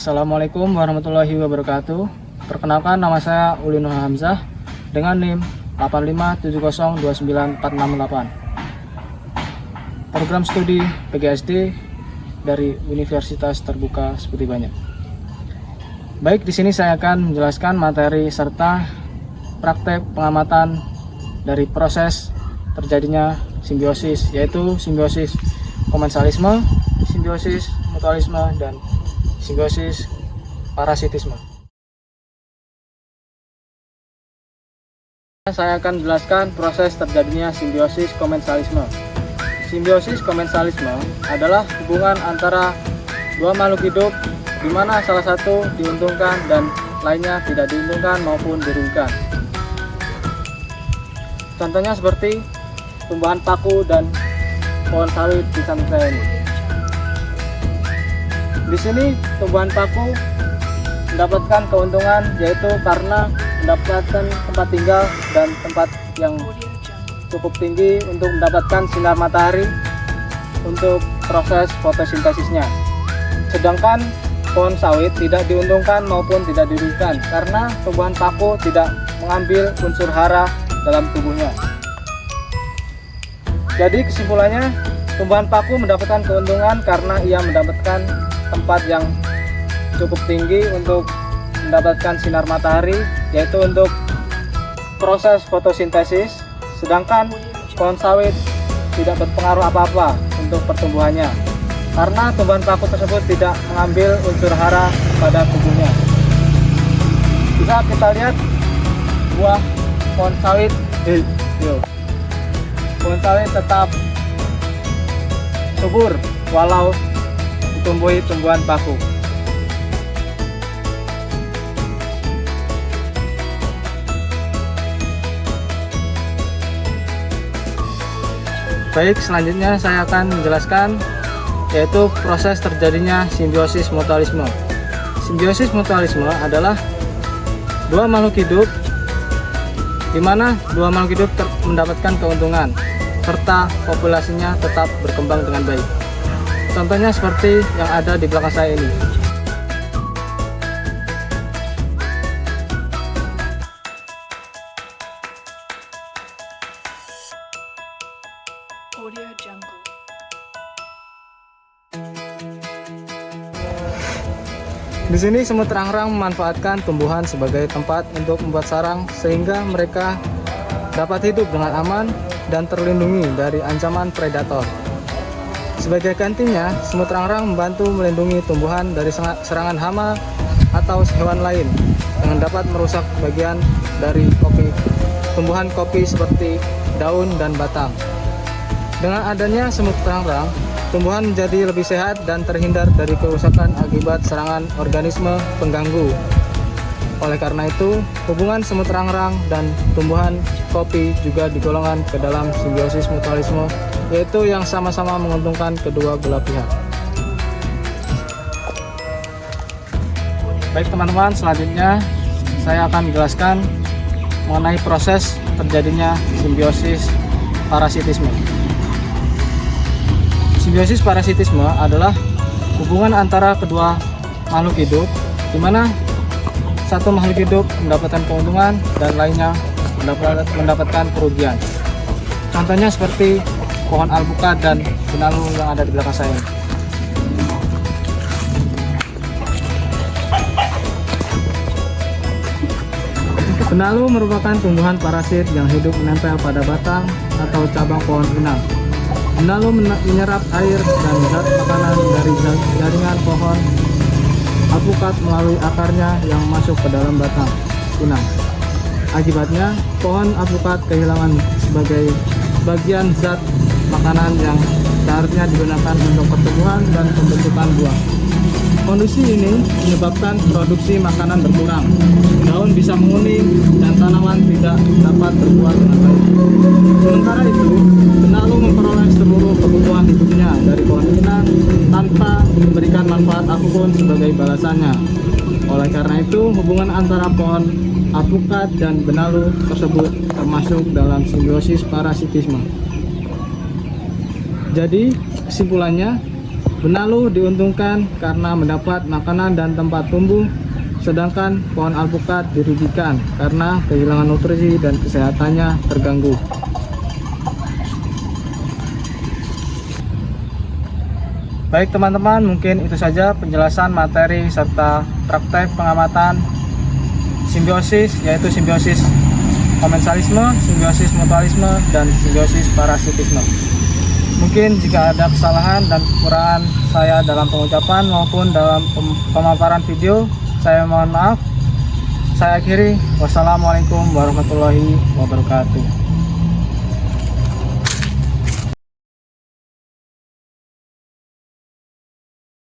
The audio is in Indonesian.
Assalamualaikum warahmatullahi wabarakatuh. Perkenalkan, nama saya Uli Nur Hamzah dengan NIM 857029468. Program studi PGSD dari Universitas Terbuka Seperti Banyak. Baik, di sini saya akan menjelaskan materi serta praktek pengamatan dari proses terjadinya simbiosis, yaitu simbiosis komensalisme, simbiosis mutualisme, dan simbiosis parasitisme. Saya akan menjelaskan proses terjadinya simbiosis komensalisme. Simbiosis komensalisme adalah hubungan antara dua makhluk hidup di mana salah satu diuntungkan dan lainnya tidak diuntungkan maupun dirugikan. Contohnya seperti tumbuhan paku dan pohon sawit di samping saya ini. Di sini tumbuhan paku mendapatkan keuntungan, yaitu karena mendapatkan tempat tinggal dan tempat yang cukup tinggi untuk mendapatkan sinar matahari untuk proses fotosintesisnya. Sedangkan pohon sawit tidak diuntungkan maupun tidak dirugikan karena tumbuhan paku tidak mengambil unsur hara dalam tubuhnya. Jadi kesimpulannya, tumbuhan paku mendapatkan keuntungan karena ia mendapatkan tempat yang cukup tinggi untuk mendapatkan sinar matahari, yaitu untuk proses fotosintesis, sedangkan pohon sawit tidak berpengaruh apa-apa untuk pertumbuhannya karena tumbuhan paku tersebut tidak mengambil unsur hara pada tubuhnya. Bisa kita lihat buah pohon sawit, pohon sawit tetap subur walau ditumbuhi tumbuhan paku. Baik, selanjutnya saya akan menjelaskan yaitu proses terjadinya simbiosis mutualisme. Simbiosis mutualisme adalah dua makhluk hidup di mana dua makhluk hidup mendapatkan keuntungan serta populasinya tetap berkembang dengan baik. Contohnya seperti yang ada di belakang saya ini. Di sini semut rangrang memanfaatkan tumbuhan sebagai tempat untuk membuat sarang sehingga mereka dapat hidup dengan aman dan terlindungi dari ancaman predator. Sebagai gantinya, semut rangrang membantu melindungi tumbuhan dari serangan hama atau hewan lain yang dapat merusak bagian dari tumbuhan kopi seperti daun dan batang. Dengan adanya semut rangrang, tumbuhan menjadi lebih sehat dan terhindar dari kerusakan akibat serangan organisme pengganggu. Oleh karena itu, hubungan semut rangrang dan tumbuhan kopi juga digolongkan ke dalam simbiosis mutualisme, yaitu yang sama-sama menguntungkan kedua belah pihak. Baik teman-teman, selanjutnya saya akan menjelaskan mengenai proses terjadinya simbiosis parasitisme. Simbiosis parasitisme adalah hubungan antara kedua makhluk hidup di mana satu makhluk hidup mendapatkan keuntungan dan lainnya mendapatkan kerugian. Contohnya seperti pohon alpukat dan benalu yang ada di belakang saya. Benalu merupakan tumbuhan parasit yang hidup menempel pada batang atau cabang pohon pinang. Benalu menyerap air dan zat makanan dari jaringan pohon alpukat melalui akarnya yang masuk ke dalam batang pinang. Akibatnya, pohon alpukat kehilangan sebagai bagian zat makanan yang seharusnya digunakan untuk pertumbuhan dan pembentukan buah. Kondisi ini menyebabkan produksi makanan berkurang, daun bisa menguning, dan tanaman tidak dapat berbuah dengan baik. Sementara itu, benalu memperoleh seluruh kebutuhan hidupnya dari pohon pinang tanpa memberikan manfaat apapun sebagai balasannya. Oleh karena itu, hubungan antara pohon alpukat dan benalu tersebut termasuk dalam simbiosis parasitisme. Jadi, kesimpulannya, Benalu diuntungkan karena mendapat makanan dan tempat tumbuh, sedangkan pohon alpukat dirugikan karena kehilangan nutrisi dan kesehatannya terganggu. Baik teman-teman, mungkin itu saja penjelasan materi serta praktek pengamatan simbiosis, yaitu simbiosis komensalisme, simbiosis mutualisme, dan simbiosis parasitisme. Mungkin jika ada kesalahan dan kekurangan saya dalam pengucapan maupun dalam pemaparan video, saya mohon maaf. Saya akhiri. Wassalamualaikum warahmatullahi wabarakatuh.